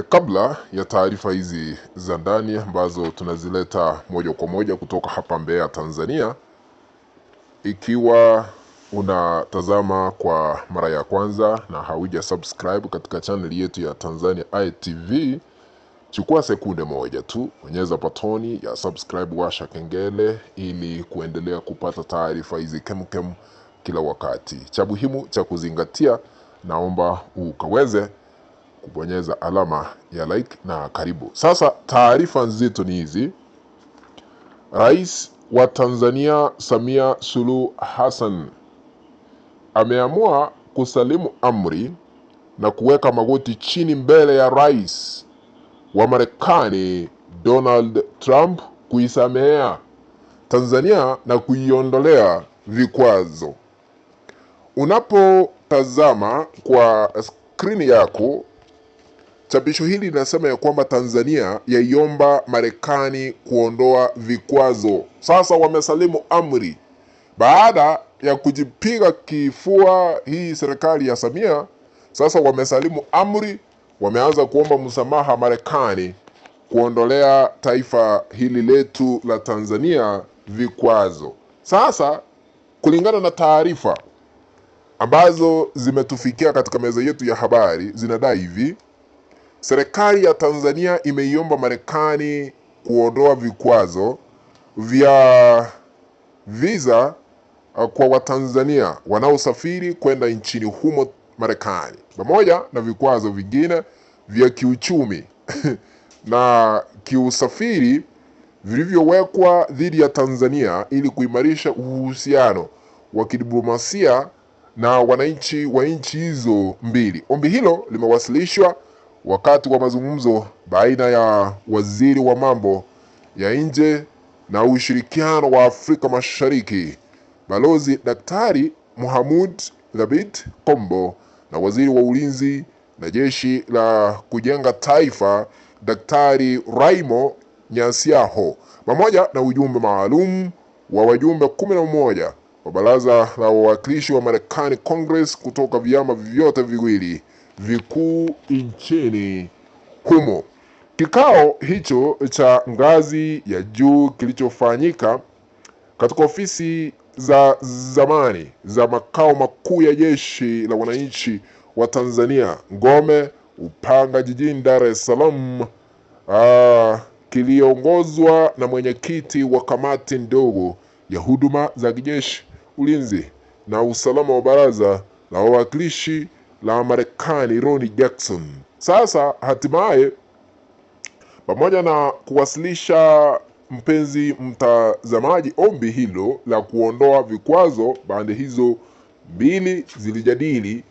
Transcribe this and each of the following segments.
Kabla ya taarifa hizi za ndani ambazo tunazileta moja kwa moja kutoka hapa Mbeya, Tanzania, ikiwa unatazama kwa mara ya kwanza na hauja subscribe katika channel yetu ya Tanzania ITV, chukua sekunde moja tu, bonyeza patoni ya subscribe, washa kengele ili kuendelea kupata taarifa hizi kemkem kila wakati. Cha muhimu cha kuzingatia, naomba ukaweze kubonyeza alama ya like na karibu. Sasa taarifa nzito ni hizi. Rais wa Tanzania Samia Suluhu Hassan ameamua kusalimu amri na kuweka magoti chini mbele ya rais wa Marekani Donald Trump kuisamehea Tanzania na kuiondolea vikwazo. Unapotazama kwa skrini yako, chapisho hili linasema ya kwamba Tanzania yaiomba Marekani kuondoa vikwazo. Sasa wamesalimu amri baada ya kujipiga kifua hii serikali ya Samia. Sasa wamesalimu amri, wameanza kuomba msamaha Marekani kuondolea taifa hili letu la Tanzania vikwazo. Sasa kulingana na taarifa ambazo zimetufikia katika meza yetu ya habari, zinadai hivi: serikali ya Tanzania imeiomba Marekani kuondoa vikwazo vya visa kwa Watanzania wanaosafiri kwenda nchini humo Marekani, pamoja na vikwazo vingine vya kiuchumi na kiusafiri vilivyowekwa dhidi ya Tanzania ili kuimarisha uhusiano wa kidiplomasia na wananchi wa nchi hizo mbili. Ombi hilo limewasilishwa wakati wa mazungumzo baina ya waziri wa mambo ya nje na ushirikiano wa Afrika Mashariki Balozi Daktari Mohamud Thabit Kombo na waziri wa ulinzi na jeshi la kujenga taifa Daktari Raimo Nyasiaho, pamoja na ujumbe maalum wa wajumbe 11 wa baraza la wawakilishi wa Marekani Congress kutoka vyama vyote viwili vikuu nchini humo. Kikao hicho cha ngazi ya juu kilichofanyika katika ofisi za zamani za makao makuu ya jeshi la wananchi wa Tanzania Ngome Upanga jijini Dar es Salaam, kiliongozwa na mwenyekiti wa kamati ndogo ya huduma za kijeshi, ulinzi na usalama wa baraza la wawakilishi la Marekani Ronnie Jackson. Sasa hatimaye, pamoja na kuwasilisha mpenzi mtazamaji ombi hilo la kuondoa vikwazo, pande hizo mbili zilijadili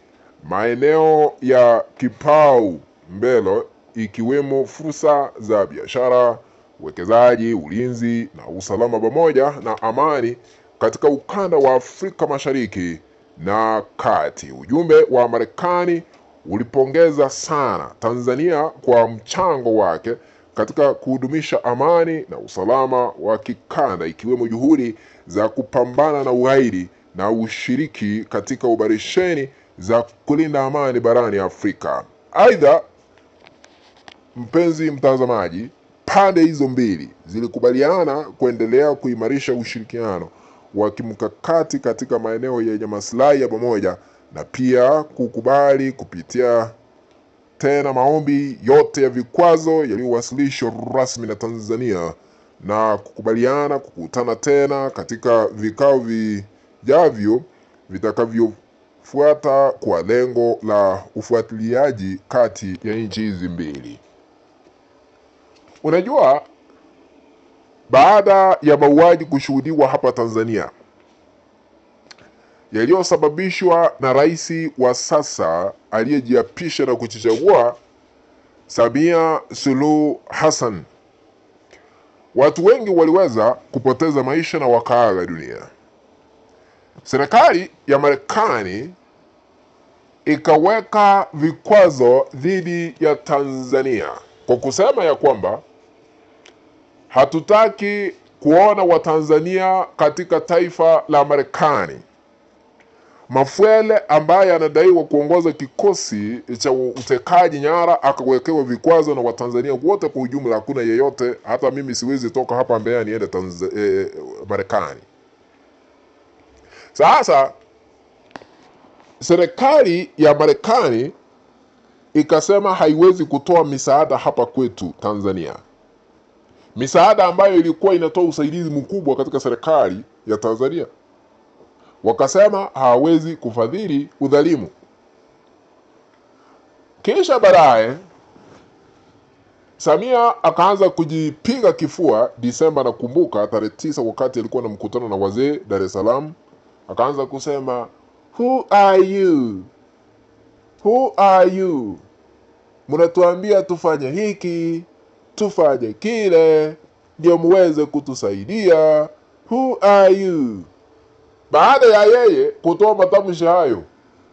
maeneo ya kipau mbele ikiwemo fursa za biashara, uwekezaji, ulinzi na usalama, pamoja na amani katika ukanda wa Afrika Mashariki na Kati. Ujumbe wa Marekani ulipongeza sana Tanzania kwa mchango wake katika kuhudumisha amani na usalama wa kikanda, ikiwemo juhudi za kupambana na ugaidi na ushiriki katika operesheni za kulinda amani barani Afrika. Aidha, mpenzi mtazamaji, pande hizo mbili zilikubaliana kuendelea kuimarisha ushirikiano wa kimkakati katika maeneo yenye maslahi ya pamoja, na pia kukubali kupitia tena maombi yote ya vikwazo yaliyowasilishwa rasmi na Tanzania na kukubaliana kukutana tena katika vikao vijavyo vitakavyofuata kwa lengo la ufuatiliaji kati ya nchi hizi mbili. Unajua, baada ya mauaji kushuhudiwa hapa Tanzania yaliyosababishwa na rais wa sasa aliyejiapisha na kujichagua Samia Suluhu Hassan, watu wengi waliweza kupoteza maisha na wakaaga dunia. Serikali ya Marekani ikaweka vikwazo dhidi ya Tanzania kwa kusema ya kwamba hatutaki kuona Watanzania katika taifa la Marekani. Mafwele ambaye anadaiwa kuongoza kikosi cha utekaji nyara akawekewa vikwazo na Watanzania wote kwa ujumla. Hakuna yeyote, hata mimi siwezi toka hapa Mbeya niende Marekani. Sasa serikali ya Marekani ikasema haiwezi kutoa misaada hapa kwetu Tanzania, misaada ambayo ilikuwa inatoa usaidizi mkubwa katika serikali ya Tanzania. Wakasema hawezi kufadhili udhalimu. Kisha baadaye Samia akaanza kujipiga kifua. Disemba nakumbuka tarehe 9, wakati alikuwa na mkutano na wazee Dar es Salaam, akaanza kusema who are you, who are you, mnatuambia tufanye hiki tufanye kile ndio muweze kutusaidia, who are you. Baada ya yeye kutoa matamshi hayo,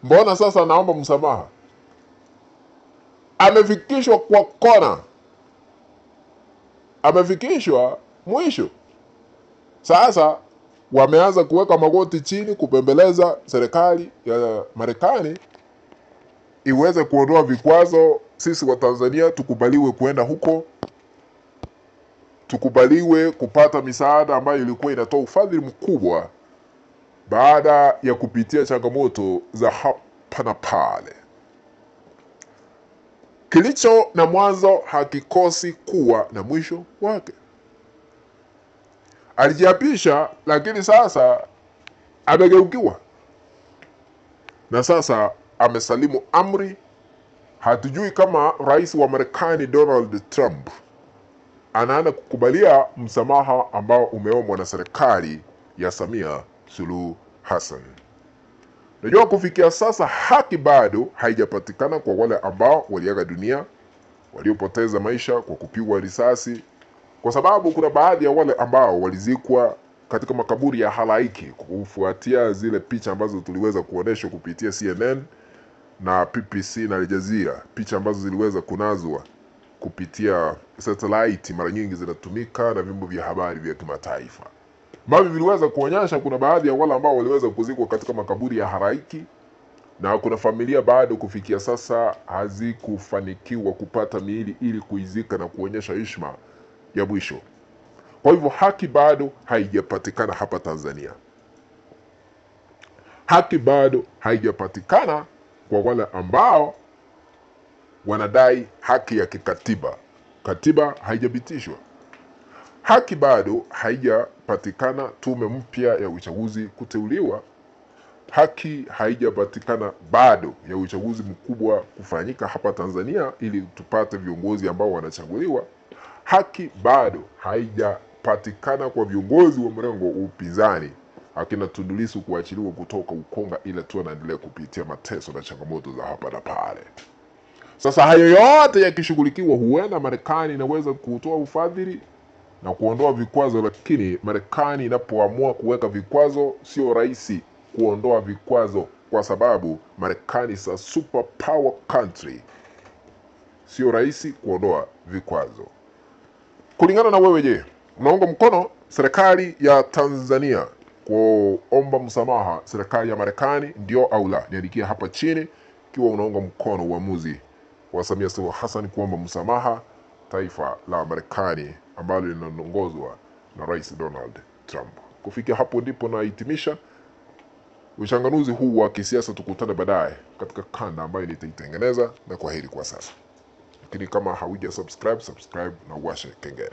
mbona sasa naomba msamaha? Amefikishwa kwa kona, amefikishwa mwisho. Sasa wameanza kuweka magoti chini kupembeleza serikali ya Marekani iweze kuondoa vikwazo. Sisi wa Tanzania tukubaliwe kuenda huko, tukubaliwe kupata misaada ambayo ilikuwa inatoa ufadhili mkubwa baada ya kupitia changamoto za hapa na pale. Kilicho na mwanzo hakikosi kuwa na mwisho wake. Alijiapisha, lakini sasa amegeukiwa na sasa amesalimu amri. Hatujui kama rais wa Marekani Donald Trump anaanza kukubalia msamaha ambao umeombwa na serikali ya Samia Suluhu Hassan. Najua kufikia sasa haki bado haijapatikana kwa wale ambao waliaga dunia, waliopoteza maisha kwa kupigwa risasi, kwa sababu kuna baadhi ya wale ambao walizikwa katika makaburi ya halaiki kufuatia zile picha ambazo tuliweza kuoneshwa kupitia CNN na PPC na Al Jazeera, picha ambazo ziliweza kunazwa kupitia satellite, mara nyingi zinatumika na vyombo vya habari vya kimataifa, ambavyo viliweza kuonyesha kuna baadhi ya wale ambao waliweza kuzikwa katika makaburi ya halaiki, na kuna familia bado kufikia sasa hazikufanikiwa kupata miili ili kuizika na kuonyesha heshima ya mwisho. Kwa hivyo haki bado haijapatikana hapa Tanzania. Haki bado haijapatikana kwa wale ambao wanadai haki ya kikatiba. Katiba haijabitishwa. Haki bado haijapatikana tume mpya ya uchaguzi kuteuliwa. Haki haijapatikana bado ya uchaguzi mkubwa kufanyika hapa Tanzania ili tupate viongozi ambao wanachaguliwa. Haki bado haijapatikana kwa viongozi wa mrengo wa upinzani akina Tundu Lissu kuachiliwa kutoka Ukonga, ila tu anaendelea kupitia mateso na changamoto za hapa na pale. Sasa hayo yote yakishughulikiwa, huenda Marekani inaweza kutoa ufadhili na kuondoa vikwazo, lakini Marekani inapoamua kuweka vikwazo sio rahisi kuondoa vikwazo, kwa sababu Marekani is a super power country. Sio rahisi kuondoa vikwazo. Kulingana na wewe, je, unaunga mkono serikali ya Tanzania kuomba msamaha serikali ya Marekani, ndio au la? Niandikia hapa chini ikiwa unaunga mkono uamuzi wa Samia Suluhu Hassan kuomba msamaha taifa la Marekani ambalo linaongozwa na Rais Donald Trump. Kufikia hapo ndipo nahitimisha uchanganuzi huu wa kisiasa. Tukutane baadaye katika kanda ambayo nitaitengeneza, na kwaheri kwa sasa. Lakini kama hauja subscribe na uwashe kengele.